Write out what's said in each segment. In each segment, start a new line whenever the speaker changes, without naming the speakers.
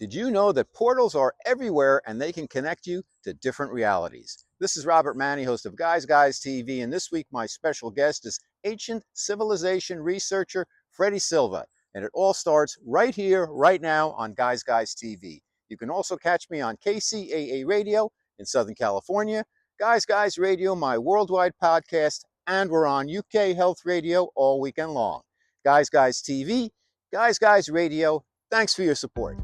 Did you know that portals are everywhere and they can connect you to different realities? This is Robert Manni, host of Guys TV, and this week my special guest is ancient civilization researcher Freddy Silva. And it all starts right here, right now on Guys TV. You can also catch me on KCAA Radio in Southern California, Guys Radio, my worldwide podcast, and we're on UK Health Radio all weekend long. Guys TV, Guys Radio, thanks for your support.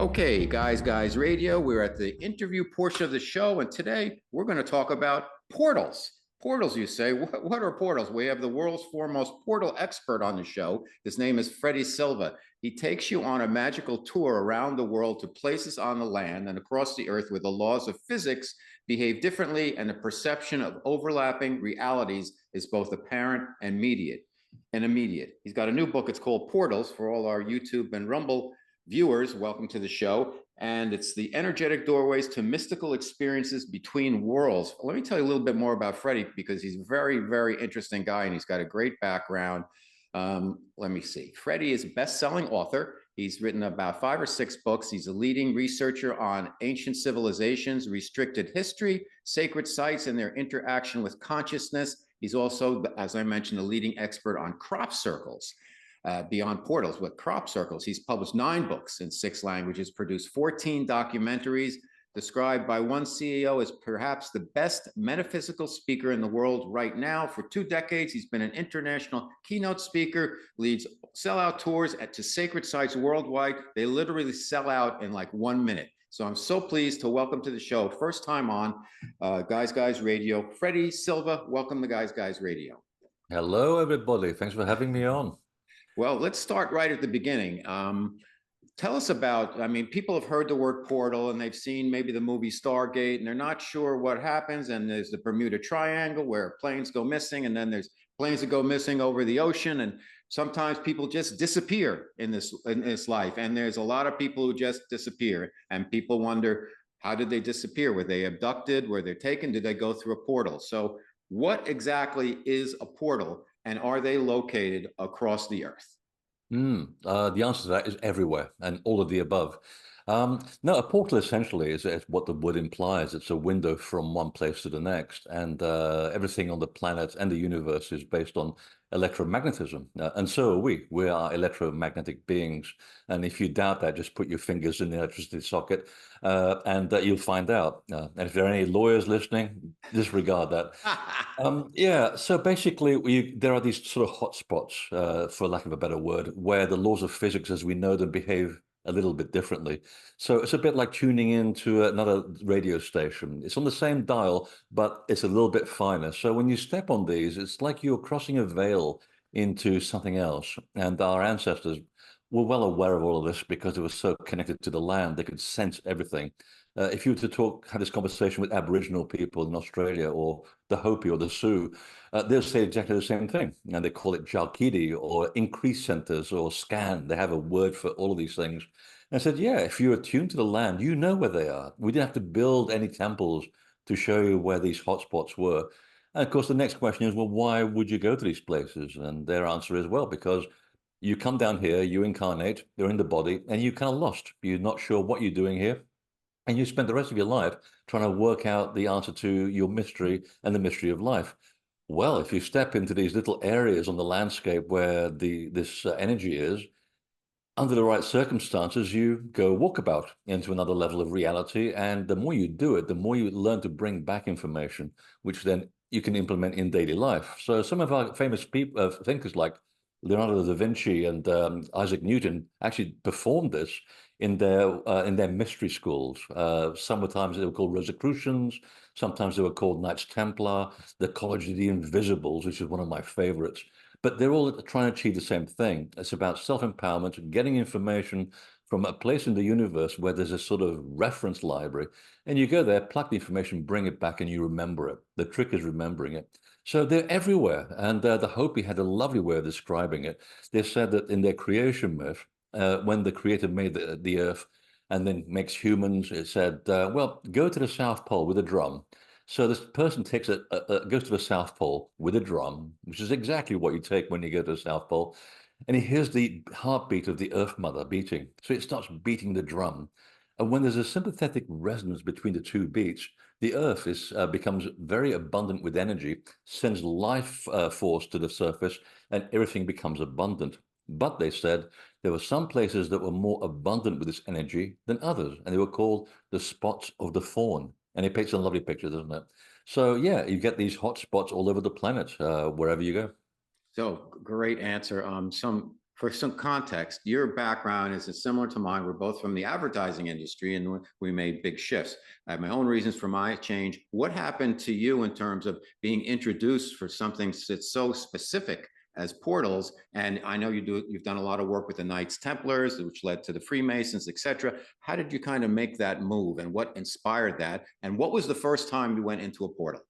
Okay, Guys Radio, we're at the interview portion of the show, and today we're going to talk about portals. Portals, you say? What are portals? We have the world's foremost portal expert on the show. His name is Freddy Silva. He takes you on a magical tour around the world to places on the land and across the earth where the laws of physics behave differently and the perception of overlapping realities is both apparent and immediate. He's got a new book. It's called Portals. For all our YouTube and Rumble viewers, welcome to the show. And it's the energetic doorways to mystical experiences between worlds. Let me tell you a little bit more about Freddy, because he's a very, very interesting guy and he's got a great background. Let me see. Freddy is a best-selling author. He's written about 5 or 6 books. He's a leading researcher on ancient civilizations, restricted history, sacred sites, and their interaction with consciousness. He's also, as I mentioned, a leading expert on crop circles. Beyond portals with crop circles. He's published 9 books in 6 languages, produced 14 documentaries, described by one CEO as perhaps the best metaphysical speaker in the world right now. For 2 decades, he's been an international keynote speaker, leads sellout tours to sacred sites worldwide. They literally sell out in like 1 minute. So I'm so pleased to welcome to the show, first time on Guys Radio, Freddy Silva. Welcome to Guys Radio.
Hello, everybody. Thanks for having me on.
Well, let's start right at the beginning. Tell us about, people have heard the word portal and they've seen maybe the movie Stargate and they're not sure what happens. And there's the Bermuda Triangle where planes go missing, and then there's planes that go missing over the ocean. And sometimes people just disappear in this life. And there's a lot of people who just disappear, and people wonder, how did they disappear? Were they abducted? Were they taken? Did they go through a portal? So what exactly is a portal? And are they located across the earth?
The answer to that is everywhere and all of the above. No, a portal essentially is what the word implies. It's a window from one place to the next, and everything on the planet and the universe is based on electromagnetism. And so are we. We are electromagnetic beings. And if you doubt that, just put your fingers in the electricity socket and you'll find out. And if there are any lawyers listening, disregard that. Yeah, so basically there are these sort of hotspots, for lack of a better word, where the laws of physics as we know them behave a little bit differently. So it's a bit like tuning into another radio station. It's on the same dial, but it's a little bit finer. So when you step on these, it's like you're crossing a veil into something else. And our ancestors were well aware of all of this because they were so connected to the land. They could sense everything. If you were to have this conversation with Aboriginal people in Australia or the Hopi or the Sioux, they'll say exactly the same thing. And they call it Jalkidi or increase centers or scan. They have a word for all of these things. And I said, yeah, if you're attuned to the land, you know where they are. We didn't have to build any temples to show you where these hotspots were. And of course, the next question is, well, why would you go to these places? And their answer is, well, because you come down here, you incarnate, you're in the body, and you're kind of lost. You're not sure what you're doing here. And you spend the rest of your life trying to work out the answer to your mystery and the mystery of life. Well, if you step into these little areas on the landscape where this energy is, under the right circumstances, you go walkabout into another level of reality. And the more you do it, the more you learn to bring back information, which then you can implement in daily life. So some of our famous people, thinkers like Leonardo da Vinci and Isaac Newton actually performed this in their mystery schools. Sometimes they were called Rosicrucians, sometimes they were called Knights Templar, the College of the Invisibles, which is one of my favorites. But they're all trying to achieve the same thing. It's about self-empowerment, getting information from a place in the universe where there's a sort of reference library. And you go there, plug the information, bring it back, and you remember it. The trick is remembering it. So they're everywhere. And the Hopi had a lovely way of describing it. They said that in their creation myth, when the creator made the earth and then makes humans, it said, well, go to the South Pole with a drum. So this person goes to the South Pole with a drum, which is exactly what you take when you go to the South Pole. and he hears the heartbeat of the Earth Mother beating. So it starts beating the drum. And when there's a sympathetic resonance between the two beats, the Earth becomes very abundant with energy, sends life force to the surface, and everything becomes abundant. But they said there were some places that were more abundant with this energy than others, and they were called the spots of the fawn. And he paints a lovely picture, doesn't it? So yeah, you get these hot spots all over the planet, wherever you go.
So great answer. For some context, your background is similar to mine. We're both from the advertising industry, and we made big shifts. I have my own reasons for my change. What happened to you in terms of being introduced for something that's so specific as portals? And I know you've done a lot of work with the Knights Templars, which led to the Freemasons, etc. How did you kind of make that move, and what inspired that? And what was the first time you went into a portal?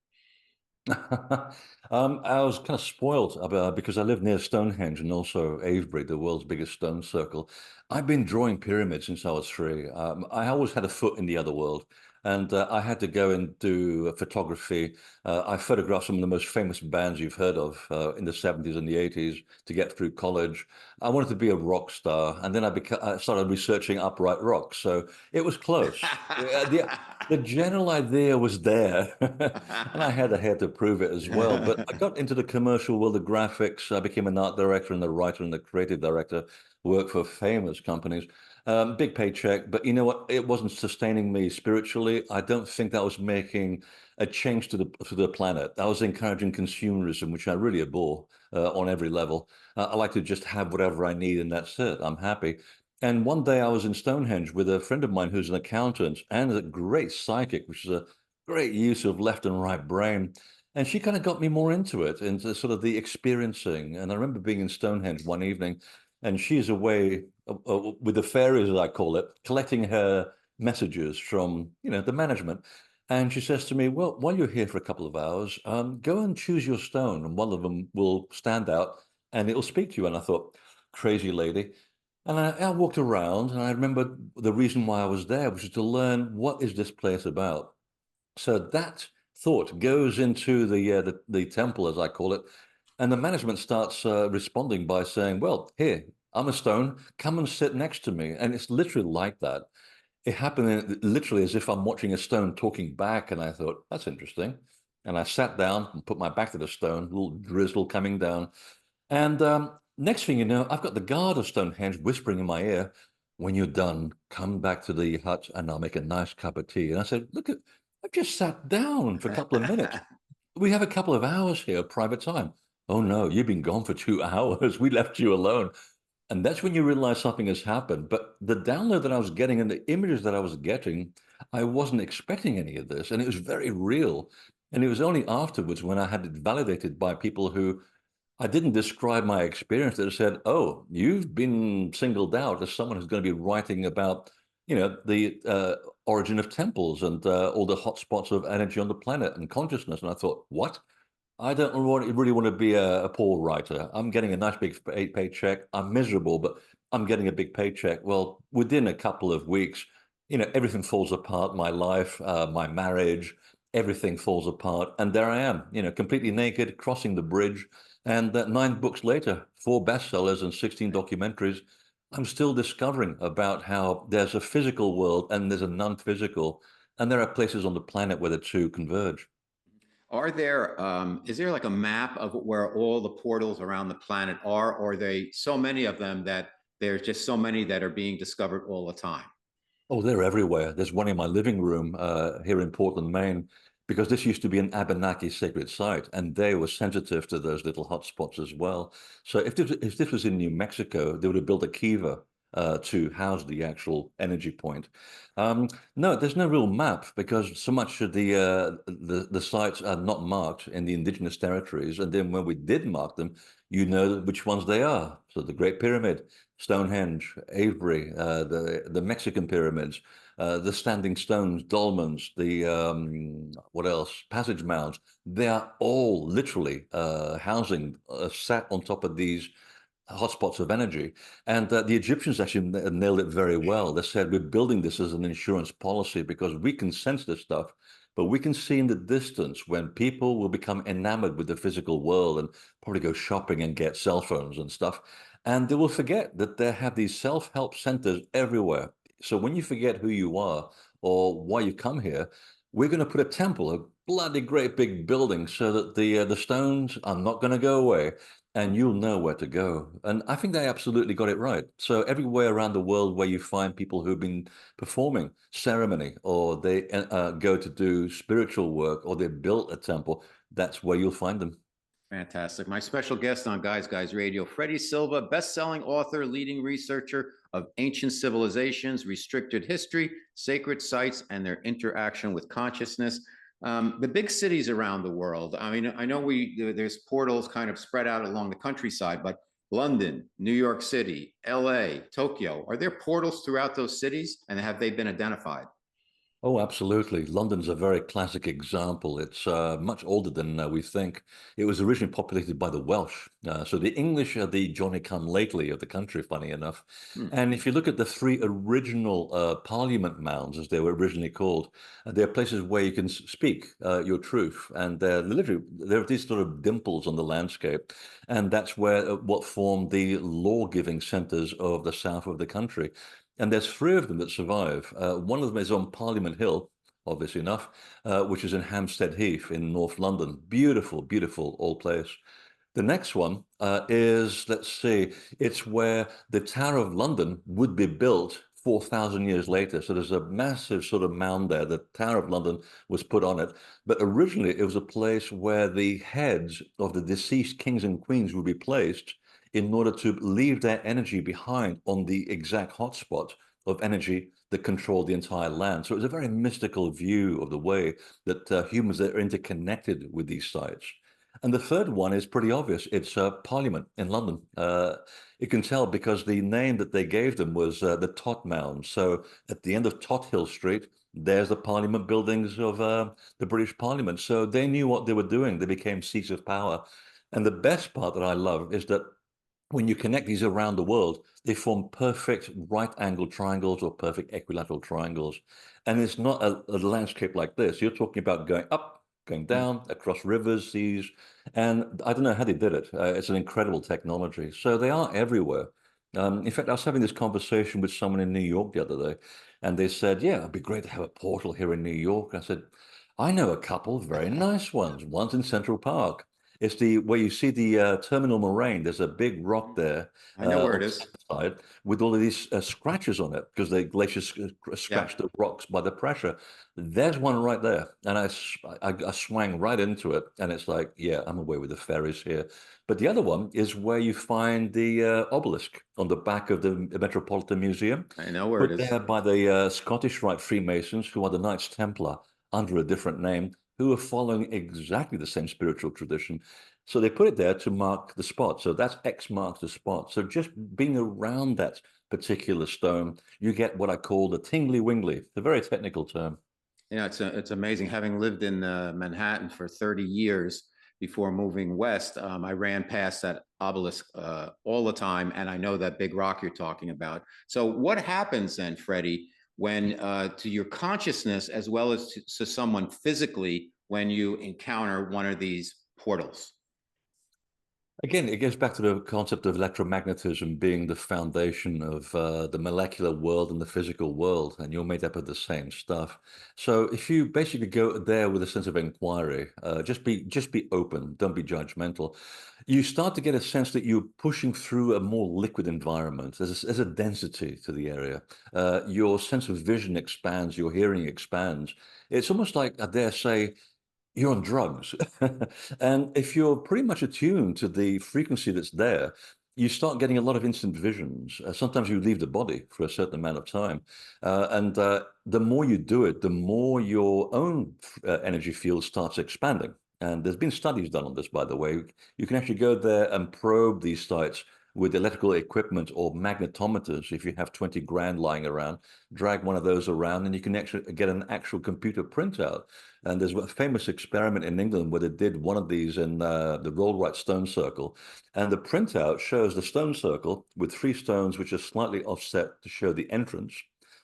I was kind of spoiled because I live near Stonehenge and also Avebury, the world's biggest stone circle. I've been drawing pyramids since I was 3. I always had a foot in the other world, and I had to go and do photography. I photographed some of the most famous bands you've heard of in the 70s and the 80s to get through college. I wanted to be a rock star, and then I started researching upright rocks, so it was close. The general idea was there, and I had the hair to prove it as well. But I got into the commercial world of graphics. I became an art director and a writer and a creative director, worked for famous companies. Big paycheck, but you know what? It wasn't sustaining me spiritually. I don't think that was making a change to the planet. I was encouraging consumerism, which I really abhor on every level. I like to just have whatever I need, and that's it. I'm happy. And one day I was in Stonehenge with a friend of mine who's an accountant and a great psychic, which is a great use of left and right brain. And she kind of got me more into it, into sort of the experiencing. And I remember being in Stonehenge one evening, and she's away with the fairies, as I call it, collecting her messages from, the management. And she says to me, "Well, while you're here for a couple of hours, go and choose your stone, and one of them will stand out, and it'll speak to you." And I thought, crazy lady. And I walked around, and I remember the reason why I was there, which is to learn what is this place about. So that thought goes into the temple, as I call it, and the management starts responding by saying, "Well, here, I'm a stone. Come and sit next to me." And it's literally like that. It happened literally as if I'm watching a stone talking back, and I thought, "That's interesting." And I sat down and put my back to the stone, little drizzle coming down. And next thing you know, I've got the guard of Stonehenge whispering in my ear, "When you're done, come back to the hut and I'll make a nice cup of tea." And I said, "Look, I've just sat down for a couple of minutes. We have a couple of hours here, private time." "Oh no, you've been gone for 2 hours. We left you alone." And that's when you realize something has happened. But the download that I was getting and the images that I was getting, I wasn't expecting any of this. And it was very real. And it was only afterwards when I had it validated by people who I didn't describe my experience that said, "Oh, you've been singled out as someone who's going to be writing about, the origin of temples and all the hotspots of energy on the planet and consciousness." And I thought, what? I don't really want to be a poor writer. I'm getting a nice big paycheck. I'm miserable, but I'm getting a big paycheck. Well, within a couple of weeks, everything falls apart. My life, my marriage, everything falls apart. And there I am, completely naked, crossing the bridge. And 9 books later, 4 bestsellers and 16 documentaries, I'm still discovering about how there's a physical world and there's a non-physical. And there are places on the planet where the two converge.
Is there like a map of where all the portals around the planet are, or are they so many of them that there's just so many that are being discovered all the time?
Oh, they're everywhere. There's one in my living room here in Portland, Maine, because this used to be an Abenaki sacred site, and they were sensitive to those little hotspots as well. So if this was in New Mexico, they would have built a kiva to house the actual energy point. No, there's no real map because so much of the sites are not marked in the indigenous territories, and then when we did mark them, you know which ones they are. So the Great Pyramid, Stonehenge, Avebury, the Mexican pyramids, the standing stones, dolmens, the what else? Passage mounds. They are all literally housing sat on top of these hotspots of energy. And the Egyptians actually nailed it very well. They said, "We're building this as an insurance policy because we can sense this stuff, but we can see in the distance when people will become enamored with the physical world and probably go shopping and get cell phones and stuff. And they will forget that they have these self-help centers everywhere. So when you forget who you are or why you come here, we're going to put a temple, a bloody great big building, so that the stones are not going to go away, and you'll know where to go. And I think they absolutely got it right. So everywhere around the world where you find people who've been performing ceremony, or they go to do spiritual work, or they built a temple, that's where you'll find them.
Fantastic. My special guest on Guys Radio, Freddy Silva, best-selling author, leading researcher of ancient civilizations, restricted history, sacred sites, and their interaction with consciousness. The big cities around the world. I mean, I know there's portals kind of spread out along the countryside, but London, New York City, LA, Tokyo, are there portals throughout those cities, and have they been identified?
Oh, absolutely. London's a very classic example. It's much older than we think. It was originally populated by the Welsh. So the English are the Johnny come lately of the country, funny enough.
Hmm.
And if you look at the three original Parliament mounds, as they were originally called, they're places where you can speak your truth. And literally, there are these sort of dimples on the landscape. And that's where what formed the law-giving centers of the south of the country. And there's three of them that survive. One of them is on Parliament Hill, obviously enough, which is in Hampstead Heath in North London. Beautiful, beautiful old place. The next one is, let's see, it's where the Tower of London would be built 4,000 years later. So there's a massive sort of mound there. The Tower of London was put on it. But originally, it was a place where the heads of the deceased kings and queens would be placed in order to leave their energy behind on the exact hotspot of energy that controlled the entire land. So it was a very mystical view of the way that humans are interconnected with these sites. And the third one is pretty obvious. It's Parliament in London. You can tell because the name that they gave them was the Tot Mound. So at the end of Tothill Street, there's the Parliament buildings of the British Parliament. So they knew what they were doing. They became seats of power. And the best part that I love is that when you connect these around the world, they form perfect right angle triangles or perfect equilateral triangles. And it's not a landscape like this. You're talking about going up, going
Hmm.
down, across rivers, seas. And I don't know how they did it. It's an incredible technology. So they are everywhere. In fact, I was having this conversation with someone in New York the other day, and they said, yeah, it'd be great to have a portal here in New York. I said, I know a couple of very nice ones. One's in Central Park. It's the where you see the terminal moraine. There's a big rock there
I know where
on
it
the
is.
side with all of these scratches on it because the glaciers
Yeah,
scratch the rocks by the pressure. There's one right there, and I swang right into it, and it's like, yeah, I'm away with the fairies here. But the other one is where you find the obelisk on the back of the Metropolitan Museum,
I know where it
put
is.
there by the Scottish Rite Freemasons, who are the Knights Templar under a different name, who are following exactly the same spiritual tradition. So they put it there to mark the spot. So that's X marks the spot. So just being around that particular stone, you get what I call the tingly wingly, a very technical term.
Yeah, it's amazing. Having lived in Manhattan for 30 years before moving west, I ran past that obelisk all the time, and I know that big rock you're talking about. So, what happens then, Freddie, when to your consciousness as well as to someone physically when you encounter one of these portals?
Again, it goes back to the concept of electromagnetism being the foundation of the molecular world and the physical world, and you're made up of the same stuff. So if you basically go there with a sense of inquiry, just be open, don't be judgmental. You start to get a sense that you're pushing through a more liquid environment. There's a density to the area. Your sense of vision expands, your hearing expands. It's almost like, I dare say, you're on drugs. And if you're pretty much attuned to the frequency that's there, you start getting a lot of instant visions. Sometimes you leave the body for a certain amount of time. And the more you do it, the more your own energy field starts expanding. And there's been studies done on this, by the way. You can actually go there and probe these sites with electrical equipment or magnetometers. If you have 20 grand lying around, drag one of those around and you can actually get an actual computer printout. And there's a famous experiment in England where they did one of these in the Rollright Stone Circle. And the printout shows the stone circle with three stones which are slightly offset to show the entrance,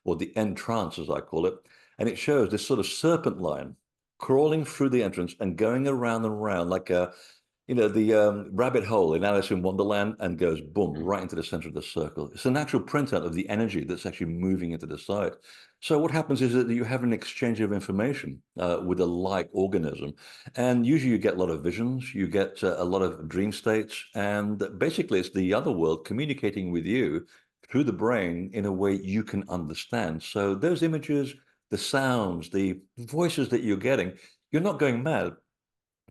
or the entrance, as I call it. And it shows this sort of serpent line crawling through the entrance and going around and around like a the rabbit hole in Alice in Wonderland and goes boom right into the center of the circle. It's an actual printout of the energy that's actually moving into the site. So what happens is that you have an exchange of information with a like organism, and usually you get a lot of visions, you get a lot of dream states, and basically it's the other world communicating with you through the brain in a way you can understand. So those images, the sounds, the voices that you're getting, you're not going mad.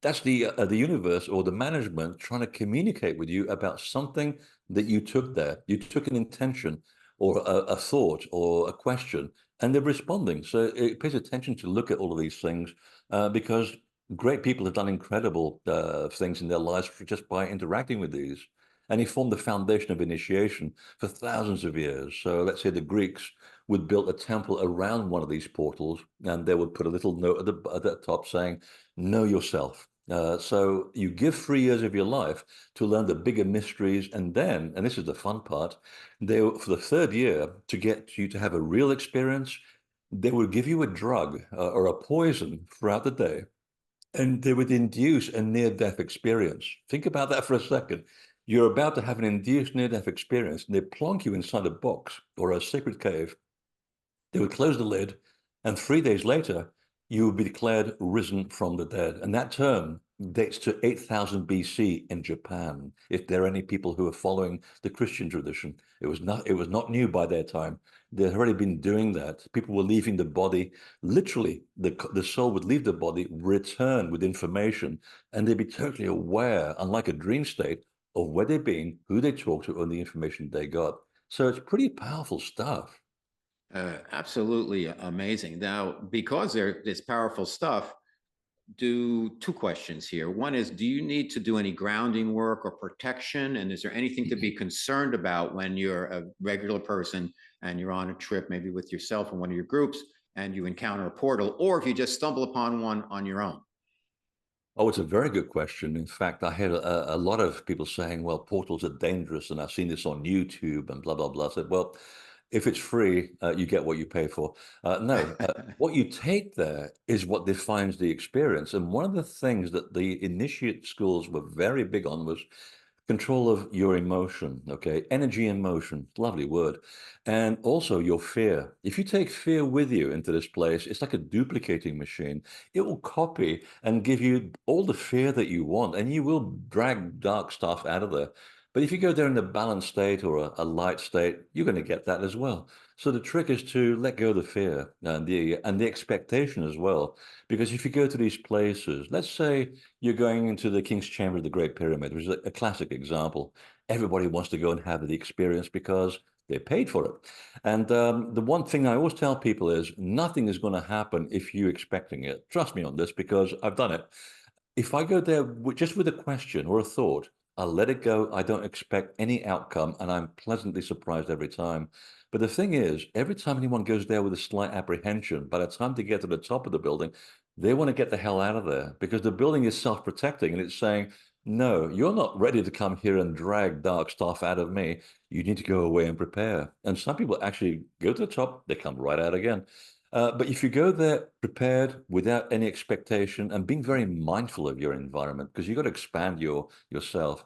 That's the universe or the management trying to communicate with you about something that you took there. You took an intention or a thought or a question, and they're responding. So it pays attention to look at all of these things because great people have done incredible things in their lives just by interacting with these. And he formed the foundation of initiation for thousands of years. So let's say the Greeks would build a temple around one of these portals, and they would put a little note at the top saying, know yourself. So you give 3 years of your life to learn the bigger mysteries, and then, and this is the fun part, they for the third year to get you to have a real experience, they will give you a drug or a poison throughout the day, and they would induce a near-death experience. Think about that for a second. You're about to have an induced near-death experience, and they plonk you inside a box or a secret cave. They would close the lid, and 3 days later, you would be declared risen from the dead. And that term dates to 8000 BC in Japan. If there are any people who are following the Christian tradition, it was not new by their time. They'd already been doing that. People were leaving the body, literally, the soul would leave the body, return with information, and they'd be totally aware, unlike a dream state, of where they've been, who they talked to, and the information they got. So it's pretty powerful stuff.
Absolutely amazing. Now, because there this powerful stuff, do two questions here. One is, do you need to do any grounding work or protection? And is there anything to be concerned about when you're a regular person and you're on a trip, maybe with yourself and one of your groups, and you encounter a portal, or if you just stumble upon one on your own?
Oh, it's a very good question. In fact, I had a lot of people saying, well, portals are dangerous, and I've seen this on YouTube and blah, blah, blah. I said, well, if it's free, you get what you pay for. No, what you take there is what defines the experience. And one of the things that the initiate schools were very big on was control of your emotion, okay? Energy and motion, lovely word. And also your fear. If you take fear with you into this place, it's like a duplicating machine. It will copy and give you all the fear that you want, and you will drag dark stuff out of there. But if you go there in a balanced state or a light state, you're going to get that as well. So the trick is to let go of the fear and the expectation as well. Because if you go to these places, let's say you're going into the King's Chamber of the Great Pyramid, which is a classic example. Everybody wants to go and have the experience because they paid for it. And the one thing I always tell people is nothing is going to happen if you're expecting it. Trust me on this because I've done it. If I go there just with a question or a thought, I'll let it go. I don't expect any outcome, and I'm pleasantly surprised every time. But the thing is, every time anyone goes there with a slight apprehension, by the time they get to the top of the building, they want to get the hell out of there because the building is self-protecting and it's saying, no, you're not ready to come here and drag dark stuff out of me. You need to go away and prepare. And some people actually go to the top, they come right out again. But if you go there prepared without any expectation and being very mindful of your environment, because you've got to expand yourself,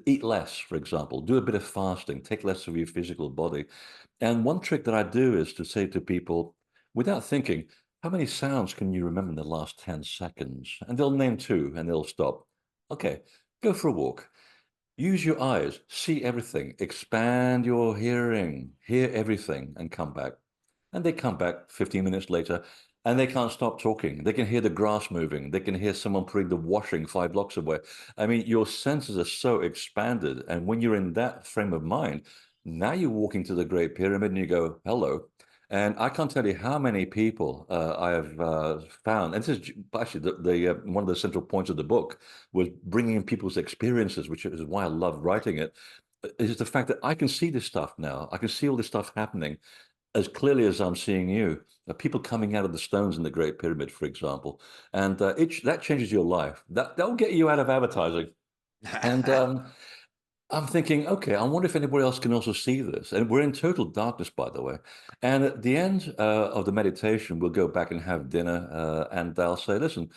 eat less, for example, do a bit of fasting, take less of your physical body. And one trick that I do is to say to people, without thinking, how many sounds can you remember in the last 10 seconds? And they'll name two and they'll stop. Okay, go for a walk. Use your eyes, see everything, expand your hearing, hear everything, and come back. And they come back 15 minutes later and they can't stop talking. They can hear the grass moving. They can hear someone putting the washing 5 blocks away. I mean, your senses are so expanded. And when you're in that frame of mind, now you're walking to the Great Pyramid and you go, hello. And I can't tell you how many people I have found. And this is actually one of the central points of the book was bringing in people's experiences, which is why I love writing it. Is the fact that I can see this stuff now. I can see all this stuff happening as clearly as I'm seeing you. People coming out of the stones in the Great Pyramid, for example, and that changes your life. That'll get you out of advertising. And I'm thinking, okay, I wonder if anybody else can also see this. And we're in total darkness, by the way. And at the end of the meditation, we'll go back and have dinner, and I'll say, listen,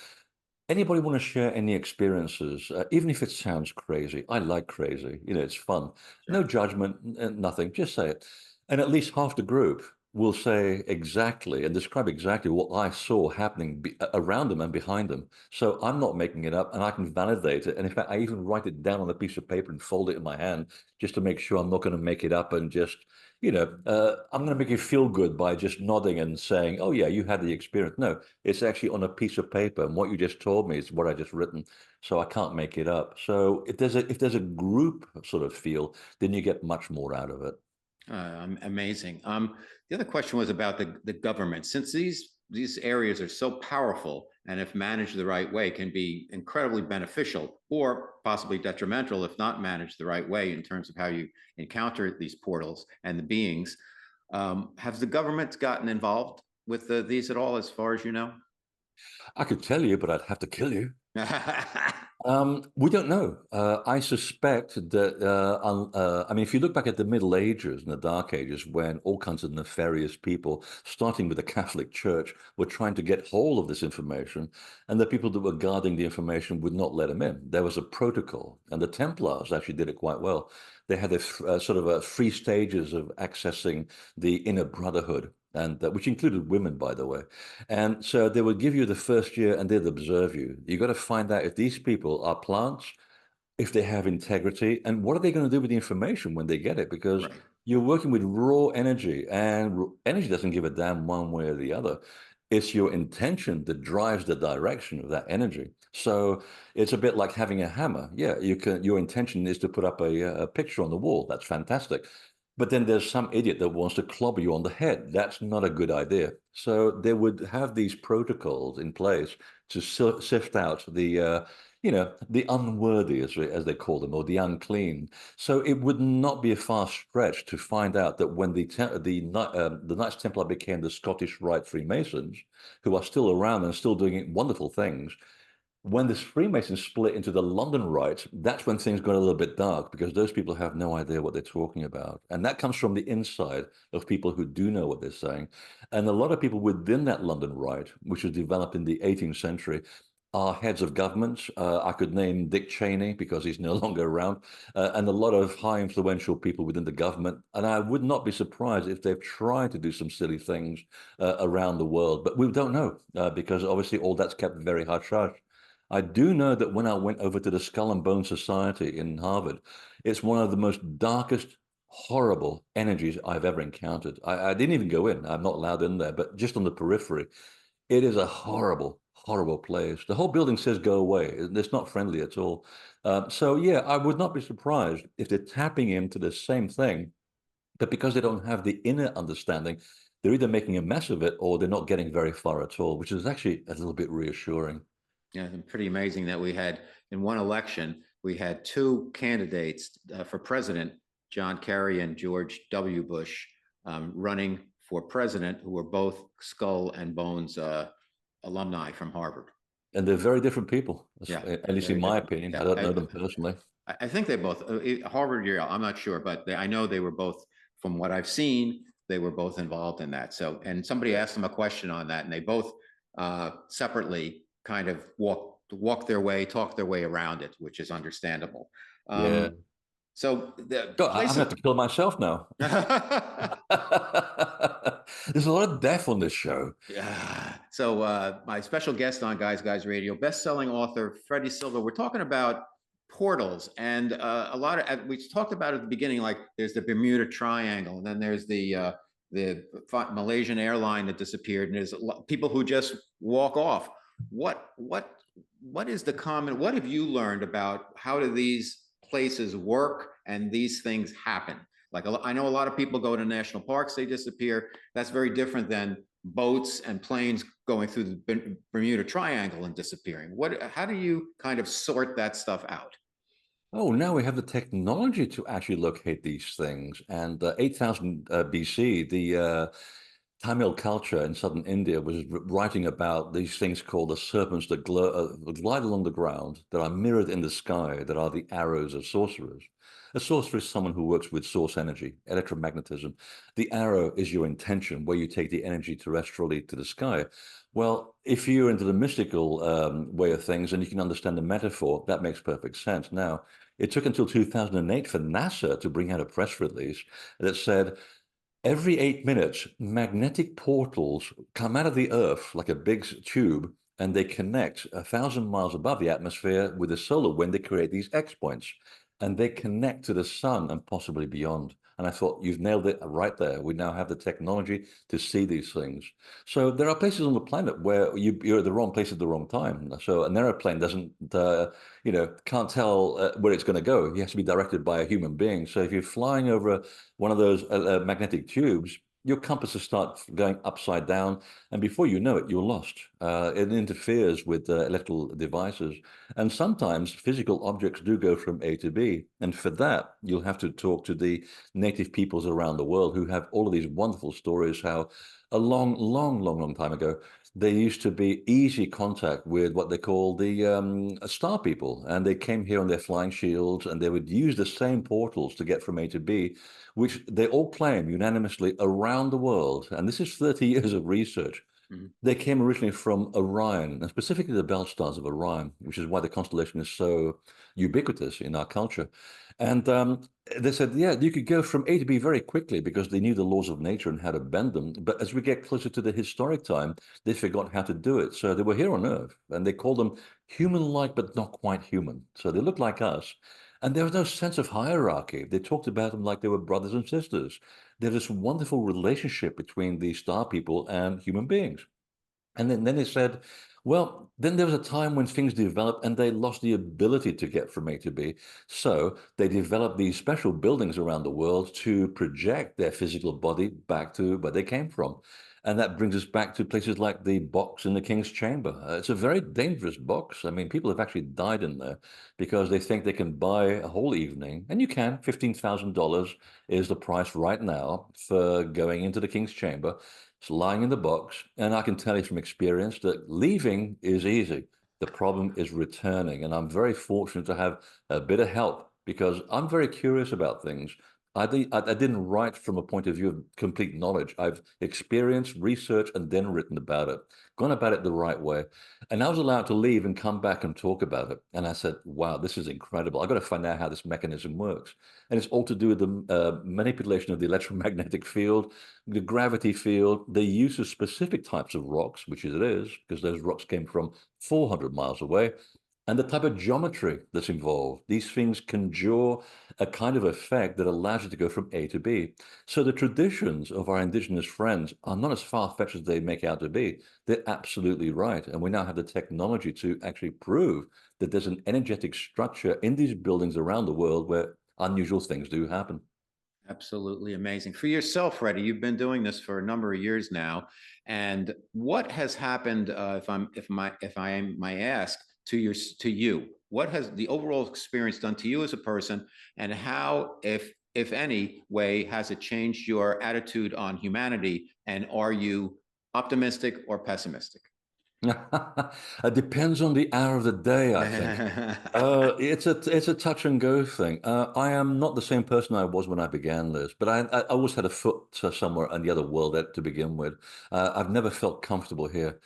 Anybody want to share any experiences, even if it sounds crazy? I like crazy. It's fun. No
Sure.
judgment, nothing. Just say it. And at least half the group will say exactly and describe exactly what I saw happening around them and behind them. So I'm not making it up and I can validate it. And in fact, I even write it down on a piece of paper and fold it in my hand just to make sure I'm not going to make it up and just, I'm going to make you feel good by just nodding and saying, oh, yeah, you had the experience. No, it's actually on a piece of paper, and what you just told me is what I just written, so I can't make it up. So if there's a group sort of feel, then you get much more out of it.
Amazing. The other question was about the government. Since these areas are so powerful and if managed the right way, can be incredibly beneficial or possibly detrimental if not managed the right way in terms of how you encounter these portals and the beings. Has the government gotten involved with these at all, as far as you know?
I could tell you, but I'd have to kill you. We don't know. I suspect that, I mean, if you look back at the Middle Ages and the Dark Ages, when all kinds of nefarious people, starting with the Catholic Church, were trying to get hold of this information, and the people that were guarding the information would not let them in. There was a protocol, and the Templars actually did it quite well. They had a sort of a three stages of accessing the inner brotherhood, and which included women, by the way. And so they would give you the first year and they'd observe you. You got to find out if these people are plants, if they have integrity, and what are they going to do with the information when they get it? Because
Right.
you're working with raw energy, and energy doesn't give a damn one way or the other. It's your intention that drives the direction of that energy. So it's a bit like having a hammer. Yeah, you can. Your intention is to put up a picture on the wall. That's fantastic. But then there's some idiot that wants to clobber you on the head. That's not a good idea. So they would have these protocols in place to sift out the unworthy, as they call them, or the unclean. So it would not be a far stretch to find out that when the Knights Templar became the Scottish Rite Freemasons, who are still around and still doing wonderful things, when the Freemasons split into the London Rite, that's when things got a little bit dark because those people have no idea what they're talking about. And that comes from the inside of people who do know what they're saying. And a lot of people within that London Rite, which was developed in the 18th century, are heads of governments. I could name Dick Cheney because he's no longer around, and a lot of high influential people within the government. And I would not be surprised if they've tried to do some silly things around the world, but we don't know because obviously all that's kept very hush hush. I do know that when I went over to the Skull and Bone Society in Harvard, it's one of the most darkest, horrible energies I've ever encountered. I didn't even go in. I'm not allowed in there, but just on the periphery, it is a horrible, horrible place. The whole building says go away. It's not friendly at all. So yeah, I would not be surprised if they're tapping into the same thing, but because they don't have the inner understanding, they're either making a mess of it or they're not getting very far at all, which is actually a little bit reassuring.
Yeah, it's pretty amazing that we had in one election, we had two candidates for president, John Kerry and George W. Bush, running for president, who were both Skull and Bones alumni from Harvard.
And they're very different people,
Yeah,
at least in
very
my
different.
opinion.
Yeah,
I don't know them personally.
I think they both Harvard, Yale. I'm not sure, but I know they were both. From what I've seen, they were both involved in that. So, and somebody asked them a question on that, and they both separately kind of walk their way, talk their way around it, which is understandable.
Yeah.
So the
God, I'm
place
gonna have
of
to kill myself now. There's a lot of death on this show.
yeah. So my special guest on Guys Radio, best-selling author Freddy Silva. We're talking about portals, and a lot of we talked about at the beginning. Like there's the Bermuda Triangle, and then there's the Malaysian airline that disappeared, and there's people who just walk off. What is the common? What have you learned about how do these places work and these things happen? Like I know a lot of people go to national parks, they disappear. That's very different than boats and planes going through the Bermuda Triangle and disappearing. How do you kind of sort that stuff out?
Oh, now we have the technology to actually locate these things. And 8000 BC, the Tamil culture in southern India was writing about these things called the serpents that glide along the ground, that are mirrored in the sky, that are the arrows of sorcerers. A sorcerer is someone who works with source energy, electromagnetism. The arrow is your intention, where you take the energy terrestrially to the sky. Well, if you're into the mystical way of things and you can understand the metaphor, that makes perfect sense. Now, it took until 2008 for NASA to bring out a press release that said every 8 minutes, magnetic portals come out of the Earth like a big tube, and they connect 1,000 miles above the atmosphere with the solar wind. They create these X points, and they connect to the sun and possibly beyond. And I thought, you've nailed it right there. We now have the technology to see these things. So there are places on the planet where you're at the wrong place at the wrong time. So an airplane doesn't, can't tell where it's going to go. It has to be directed by a human being. So if you're flying over one of those magnetic tubes, your compasses start going upside down, and before you know it, you're lost. It interferes with electrical devices, and sometimes physical objects do go from A to B. And for that, you'll have to talk to the native peoples around the world who have all of these wonderful stories how a long time ago, there used to be easy contact with what they call the star people. And they came here on their flying shields, and they would use the same portals to get from A to B, which they all claim unanimously around the world. And this is 30 years of research.
Mhm.
They came originally from Orion, and specifically the belt stars of Orion, which is why the constellation is so ubiquitous in our culture. And they said, yeah, you could go from A to B very quickly because they knew the laws of nature and how to bend them. But as we get closer to the historic time, they forgot how to do it. So they were here on Earth, and they called them human-like, but not quite human. So they looked like us. And there was no sense of hierarchy. They talked about them like they were brothers and sisters. There's this wonderful relationship between the star people and human beings. And then they said, well, then there was a time when things developed and they lost the ability to get from A to B. So they developed these special buildings around the world to project their physical body back to where they came from. And that brings us back to places like the box in the King's Chamber. It's a very dangerous box. I mean, people have actually died in there because they think they can buy a whole evening. And you can. $15,000 is the price right now for going into the King's Chamber. It's lying in the box, and I can tell you from experience that leaving is easy. The problem is returning, and I'm very fortunate to have a bit of help because I'm very curious about things. I didn't write from a point of view of complete knowledge. I've experienced, researched, and then written about it, gone about it the right way. And I was allowed to leave and come back and talk about it. And I said, wow, this is incredible. I've got to find out how this mechanism works. And it's all to do with the manipulation of the electromagnetic field, the gravity field, the use of specific types of rocks, which it is, because those rocks came from 400 miles away, and the type of geometry that's involved. These things conjure a kind of effect that allows you to go from A to B. So the traditions of our indigenous friends are not as far-fetched as they make out to be. They're absolutely right. And we now have the technology to actually prove that there's an energetic structure in these buildings around the world where unusual things do happen.
Absolutely amazing. For yourself, Freddie, you've been doing this for a number of years now. And what has happened, if I may ask, to you? What has the overall experience done to you as a person, and how, if any way, has it changed your attitude on humanity? And are you optimistic or pessimistic?
It depends on the hour of the day, I think. It's a touch and go thing. I am not the same person I was when I began this, but I always had a foot somewhere in the other world to begin with. I've never felt comfortable here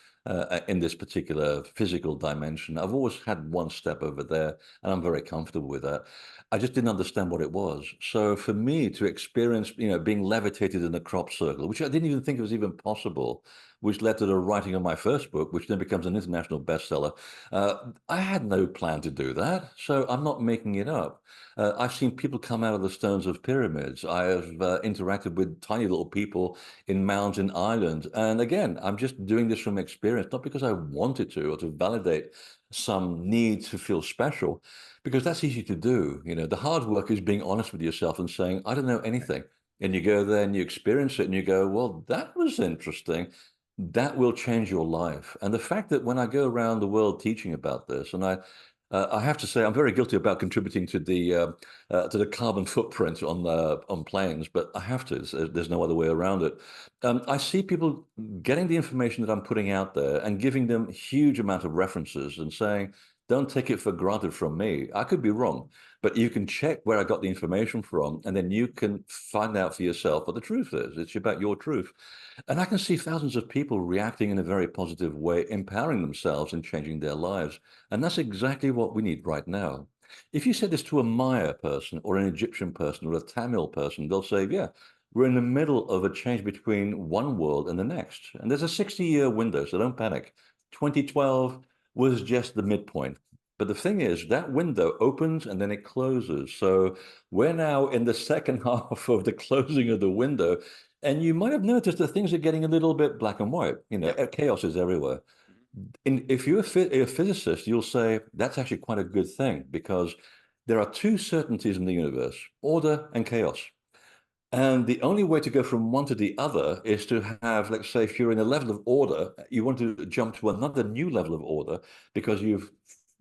in this particular physical dimension. I've always had one step over there, and I'm very comfortable with that. I just didn't understand what it was. So for me to experience, being levitated in a crop circle, which I didn't even think was even possible, which led to the writing of my first book, which then becomes an international bestseller. I had no plan to do that, so I'm not making it up. I've seen people come out of the stones of pyramids. I have interacted with tiny little people in mountain islands. And again, I'm just doing this from experience, not because I wanted to or to validate some need to feel special, because that's easy to do. The hard work is being honest with yourself and saying, I don't know anything. And you go there and you experience it and you go, well, that was interesting. That will change your life. And the fact that when I go around the world teaching about this, and I have to say I'm very guilty about contributing to the carbon footprint on planes, but I have to. There's no other way around it. I see people getting the information that I'm putting out there and giving them huge amount of references and saying, Don't take it for granted from me. I could be wrong, but you can check where I got the information from, and then you can find out for yourself what the truth is. It's about your truth. And I can see thousands of people reacting in a very positive way, empowering themselves and changing their lives. And that's exactly what we need right now. If you said this to a Maya person or an Egyptian person or a Tamil person, they'll say, yeah, we're in the middle of a change between one world and the next. And there's a 60-year window, so don't panic. 2012 was just the midpoint. But the thing is, that window opens and then it closes. So we're now in the second half of the closing of the window. And you might have noticed that things are getting a little bit black and white.
Yeah.
Chaos is everywhere. If you're a physicist, you'll say that's actually quite a good thing because there are two certainties in the universe, order and chaos. And the only way to go from one to the other is to have, let's say, if you're in a level of order, you want to jump to another new level of order because you've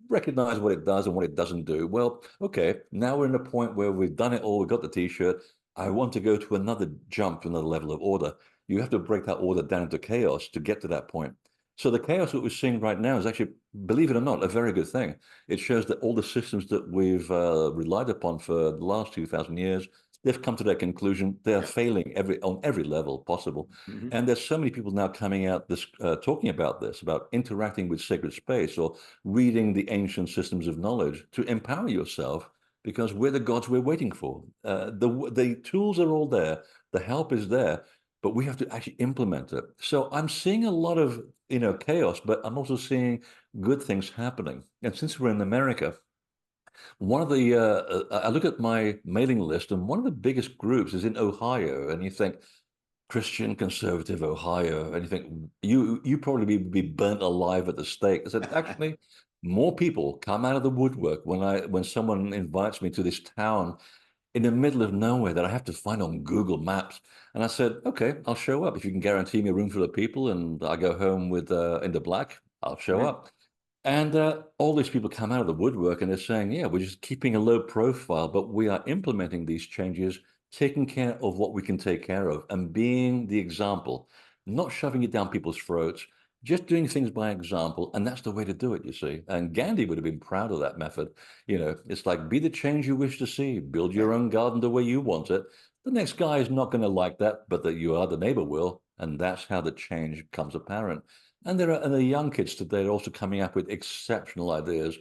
recognized what it does and what it doesn't do. Well, okay, now we're in a point where we've done it all, we've got the t-shirt. I want to go to another jump to another level of order. You have to break that order down to chaos to get to that point. So the chaos that we're seeing right now is actually, believe it or not, a very good thing. It shows that all the systems that we've relied upon for the last 2,000 years, they've come to that conclusion. They're
Yeah.
failing on every level possible.
Mhm.
And there's so many people now coming out this talking about this, about interacting with sacred space or reading the ancient systems of knowledge to empower yourself because we're the gods we're waiting for. The tools are all there, the help is there, but we have to actually implement it. So I'm seeing a lot of chaos, but I'm also seeing good things happening. And since we're in America, one of the I look at my mailing list, and one of the biggest groups is in Ohio, and you think Christian conservative Ohio, and you think you probably be burnt alive at the stake. I said, actually, more people come out of the woodwork when someone invites me to this town in the middle of nowhere that I have to find on Google Maps. And I said, okay, I'll show up if you can guarantee me a room full of people, and I go home with in the black. I'll show
Right.
up. And all these people come out of the woodwork and they're saying, yeah, we're just keeping a low profile, but we are implementing these changes, taking care of what we can take care of, and being the example, not shoving it down people's throats, just doing things by example. And that's the way to do it, you see. And Gandhi would have been proud of that method. It's like be the change you wish to see, build
Yeah.
your own garden the way you want it. The next guy is not going to like that, but that you are, the neighbor will. And that's how the change comes apparent. And the young kids today are also coming up with exceptional ideas,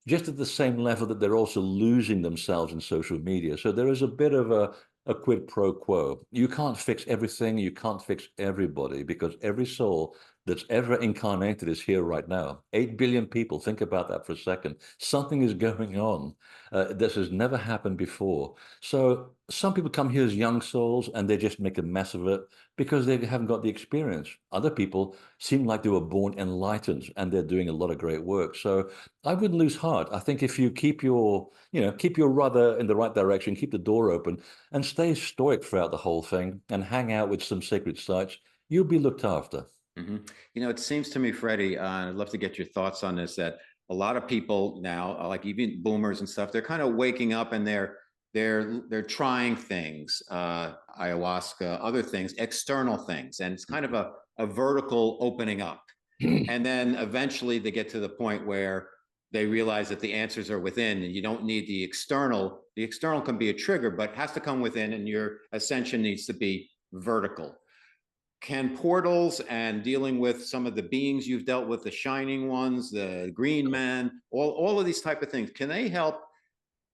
just at the same level that they're also losing themselves in social media. So there is a bit of a quid pro quo. You can't fix everything, you can't fix everybody, because every soul that's ever incarnated is here right now. 8 billion people, think about that for a second. Something is going on. This has never happened before. So some people come here as young souls and they just make a mess of it because they haven't got the experience. Other people seem like they were born enlightened and they're doing a lot of great work. So I wouldn't lose heart. I think if you keep your rudder in the right direction, keep the door open and stay stoic throughout the whole thing and hang out with some sacred sites, you'll be looked after.
Mhm. It seems to me, Freddie, I'd love to get your thoughts on this, that a lot of people now, like even boomers and stuff, they're kind of waking up and they're trying things, ayahuasca, other things, external things, and it's kind of a vertical opening up. And then eventually they get to the point where they realize that the answers are within and you don't need the external. The external can be a trigger, but it has to come within, and your ascension needs to be vertical. Can portals and dealing with some of the beings you've dealt with, the shining ones, the green man, all of these type of things, can they help?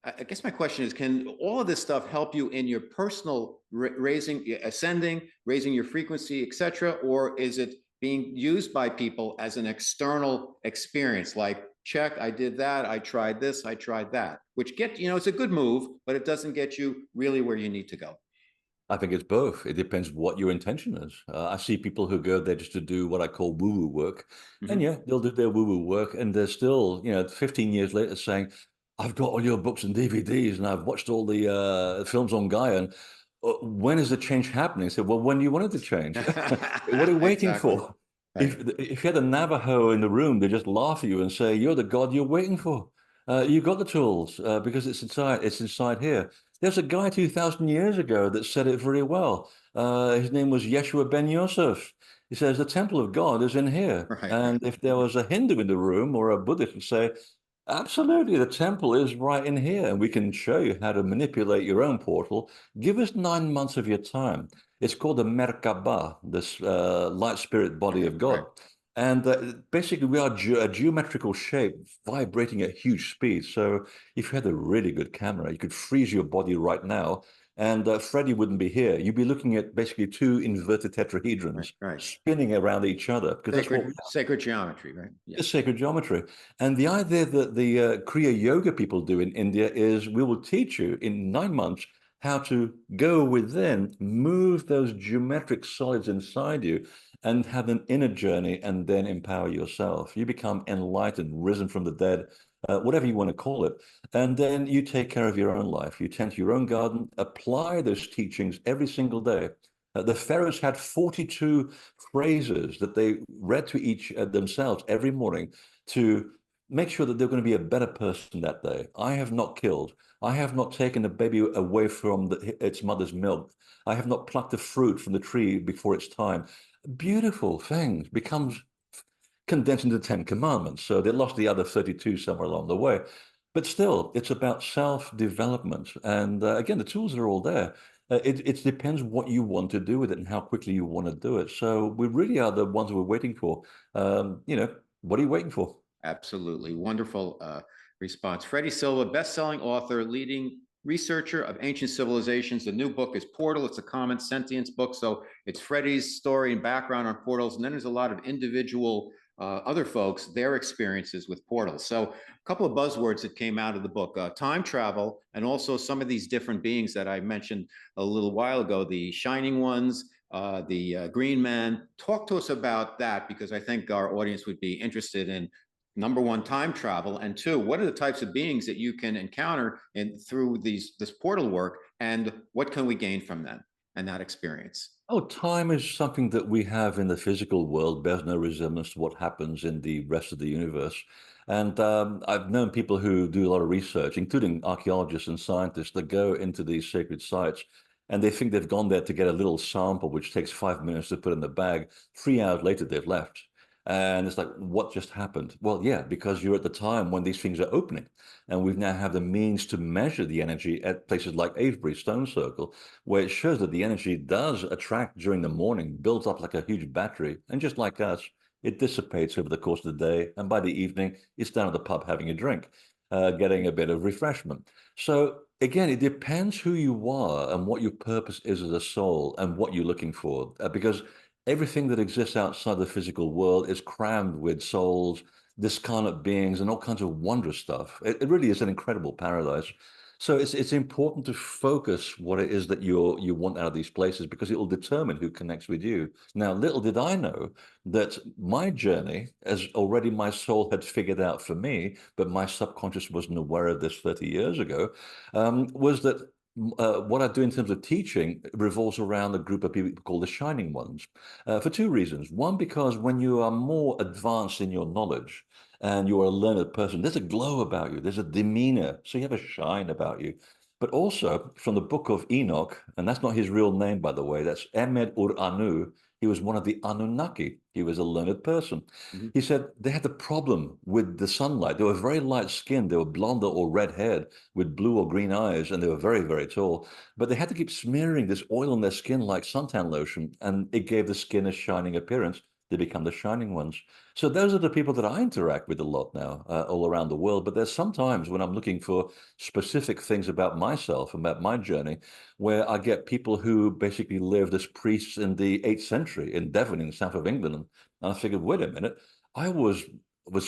I guess my question is, can all of this stuff help you in your personal raising, ascending, raising your frequency, etc., or is it being used by people as an external experience, like, check, I did that, I tried this, I tried that, which it's a good move, but it doesn't get you really where you need to go.
I think it's both. It depends what your intention is. I see people who go there just to do what I call woo-woo work. And
Mm-hmm.
yeah, they'll do their woo-woo work and they're still, 15 years later saying, I've got all your books and DVDs and I've watched all the films on Gaia. And when is the change happening? I said, well, when you wanted to change, what are you waiting
Exactly.
for?
Right.
If you had a Navajo in the room, they just laugh at you and say, you're the God you're waiting for. You've got the tools because it's inside here. There's a guy 2,000 years ago that said it very well. His name was Yeshua ben Yosef. He says, the temple of God is in here.
Right.
And if there was a Hindu in the room or a Buddhist would say, Absolutely. The temple is right in here, and we can show you how to manipulate your own portal. Give us 9 months of your time. It's called the Merkabah, this light spirit body of
Right,
God. And basically, we are a geometrical shape vibrating at huge speed. So, if you had a really good camera, you could freeze your body right now, and Freddy wouldn't be here. You'd be looking at basically two inverted
right,
tetrahedrons
right.
spinning around each other, because that's what we
Sacred geometry, right?
is
Yes.
sacred geometry. And the idea that the Kriya Yoga people do in India is we will teach you in 9 months how to go within, move those geometric solids inside you, and have an inner journey and then empower yourself. You become enlightened, risen from the dead, whatever you want to call it. And then you take care of your own life. You tend to your own garden, apply those teachings every single day. The pharaohs had 42 phrases that they read to each themselves every morning to make sure that they're going to be a better person that day. I have not killed. I have not taken the baby away from its mother's milk. I have not plucked the fruit from the tree before its time. Beautiful things becomes condensed into the Ten Commandments. So they lost the other 32 somewhere along the way. But still, it's about self-development. And again, the tools are all there. It depends what you want to do with it and how quickly you want to do it. So we really are the ones we're waiting for. What are you waiting for?
Absolutely. Wonderful response. Freddy Silva, best-selling author, leading researcher of ancient civilizations. The new book is Portal. It's a common sentience book. So it's Freddy's story and background on portals. And then there's a lot of individual other folks, their experiences with portals. So a couple of buzzwords that came out of the book, time travel, and also some of these different beings that I mentioned a little while ago, the shining ones, the green man. Talk to us about that, because I think our audience would be interested in, number one, time travel, and two, what are the types of beings that you can encounter through this portal work, and what can we gain from them and that experience?
Oh, time is something that we have in the physical world, bears no resemblance to what happens in the rest of the universe. And I've known people who do a lot of research, including archaeologists and scientists, that go into these sacred sites and they think they've gone there to get a little sample, which takes 5 minutes to put in the bag. 3 hours later, they've left. And it's like, what just happened? Well, yeah, because you're at the time when these things are opening. And we've now have the means to measure the energy at places like Avebury Stone Circle, where it shows that the energy does attract during the morning, builds up like a huge battery, and just like us, it dissipates over the course of the day, and by the evening, it's down at the pub having a drink, getting a bit of refreshment. So again, it depends who you are and what your purpose is as a soul and what you're looking for, because everything that exists outside the physical world is crammed with souls, discarnate beings, and all kinds of wondrous stuff. It really is an incredible paradise. So it's important to focus what it is that you want out of these places, because it will determine who connects with you. Now, little did I know that my journey, as already my soul had figured out for me, but my subconscious wasn't aware of this 30 years ago, was that what I do in terms of teaching revolves around a group of people called the Shining Ones, for two reasons. One, because when you are more advanced in your knowledge, and you're a learned person, there's a glow about you, there's a demeanor, so you have a shine about you. But also from the book of Enoch, and that's not his real name, by the way, that's Emed Ur Anu. He was one of the Anunnaki. He was a learned person.
Mhm.
He said they had the problem with the sunlight. They were very light skinned, they were blonde or red haired with blue or green eyes, and they were very, very tall. But they had to keep smearing this oil on their skin like suntan lotion, and it gave the skin a shining appearance. They become the shining ones. So those are the people that I interact with a lot now, all around the world. But there's sometimes when I'm looking for specific things about myself, about my journey, where I get people who basically lived as priests in the 8th century in Devon, in the south of England. And I figured, wait a minute, I was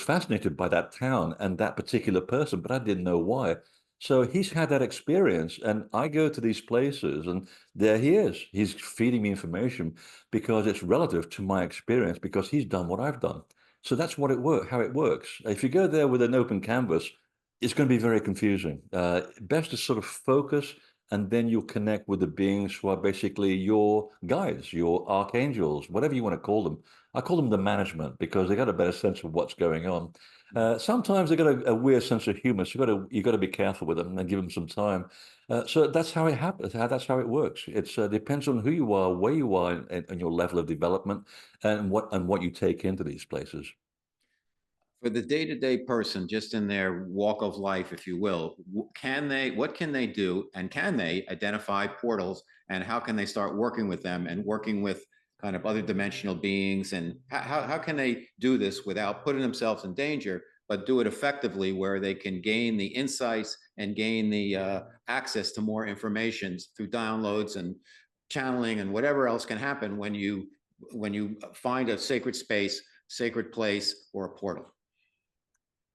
fascinated by that town and that particular person, but I didn't know why. So he's had that experience, and I go to these places, and there he is. He's feeding me information because it's relative to my experience, because he's done what I've done. So that's how it works. If you go there with an open canvas, it's going to be very confusing. Best to sort of focus, and then you'll connect with the beings who are basically your guides, your archangels, whatever you want to call them. I call them the management because they got a better sense of what's going on. Sometimes they got a weird sense of humor, so you got to be careful with them and give them some time. So that's how it happens. That's how it works. It depends on who you are, where you are, and your level of development, and what you take into these places.
For the day-to-day person, just in their walk of life, if you will, what can they do, and can they identify portals, and how can they start working with them and working with kind of other dimensional beings, and how can they do this without putting themselves in danger, but do it effectively where they can gain the insights and gain the access to more information through downloads and channeling and whatever else can happen when you find a sacred space, sacred place, or a portal.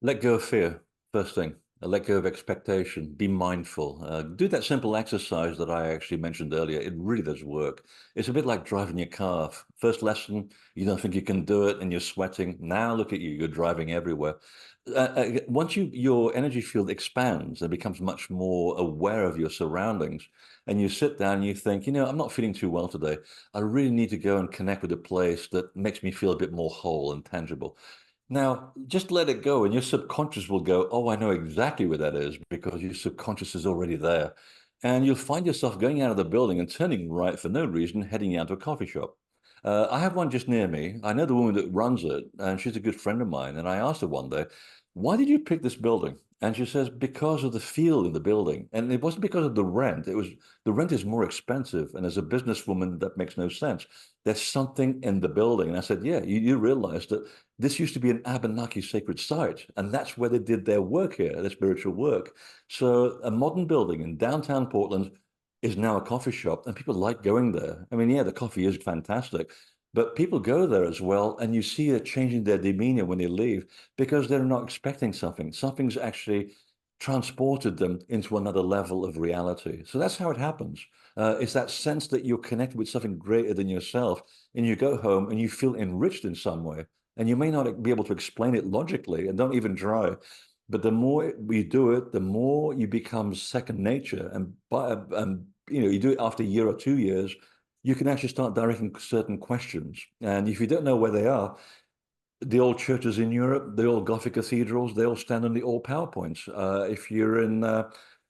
Let go of fear, first thing. Let go of expectation. Be mindful. Do that simple exercise that I actually mentioned earlier. It really does work. It's a bit like driving your car. First lesson, you don't think you can do it, and you're sweating. Now look at you. You're driving everywhere. Once your energy field expands and becomes much more aware of your surroundings, and you sit down and you think, I'm not feeling too well today. I really need to go and connect with a place that makes me feel a bit more whole and tangible. Now, just let it go, and your subconscious will go, oh, I know exactly where that is, because your subconscious is already there. And you'll find yourself going out of the building and turning right for no reason, heading out to a coffee shop. I have one just near me. I know the woman that runs it, and she's a good friend of mine. And I asked her one day, why did you pick this building? And she says, because of the feel in the building. And it wasn't because of the rent. It was the rent is more expensive. And as a businesswoman, that makes no sense. There's something in the building. And I said, yeah, you realize that this used to be an Abenaki sacred site, and that's where they did their work here, their spiritual work. So a modern building in downtown Portland is now a coffee shop, and people like going there. I mean, yeah, the coffee is fantastic, but people go there as well, and you see it changing their demeanor when they leave because they're not expecting something. Something's actually transported them into another level of reality. So that's how it happens. It's that sense that you're connected with something greater than yourself, and you go home and you feel enriched in some way. And you may not be able to explain it logically, and don't even try. But the more you do it, the more you become second nature. And you do it after a year or 2 years, you can actually start directing certain questions. And if you don't know where they are, the old churches in Europe, the old Gothic cathedrals, they all stand on the old PowerPoints. If you're in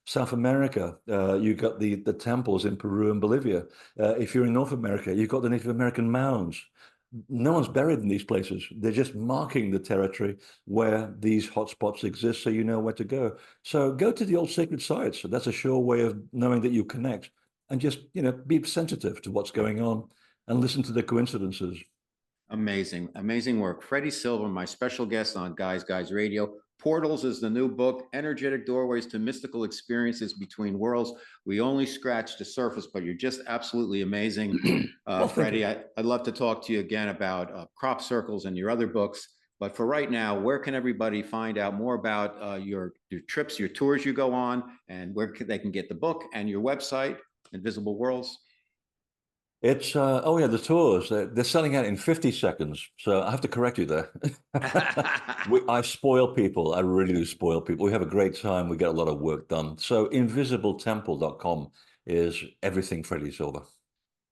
South America, you've got the temples in Peru and Bolivia. If you're in North America, you've got the Native American mounds. No one's buried in these places. They're just marking the territory where these hotspots exist, so you know where to go. So go to the old sacred sites. That's a sure way of knowing that you connect, and just be sensitive to what's going on and listen to the coincidences.
Amazing, amazing work. Freddy Silva, my special guest on Guys Radio. Portals is the new book, Energetic Doorways to Mystical Experiences Between Worlds. We only scratched the surface, but you're just absolutely amazing.
Well,
Freddie, I'd love to talk to you again about crop circles and your other books. But for right now, where can everybody find out more about your trips, your tours you go on, and where they can get the book and your website, Invisible Worlds?
It's oh yeah, the tours. They're selling out in 50 seconds. So I have to correct you there. I spoil people. I really do spoil people. We have a great time. We get a lot of work done. So invisibletemple.com is everything Freddy Silva.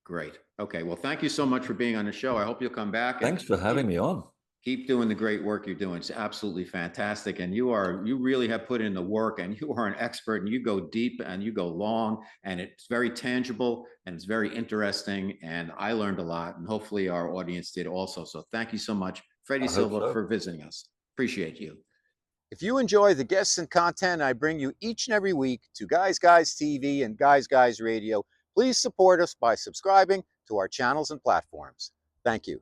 Great. Okay. Well, thank you so much for being on the show. I hope you'll come back and
Thanks for having me on.
keep doing the great work you're doing. It's absolutely fantastic. And you really have put in the work, and you are an expert, and you go deep and you go long, and it's very tangible and it's very interesting. And I learned a lot, and hopefully our audience did also. So thank you so much, Freddie
I hope
Silva,
so.
for visiting us. Appreciate you. If you enjoy the guests and content I bring you each and every week to Guys TV and Guys Radio, please support us by subscribing to our channels and platforms. Thank you.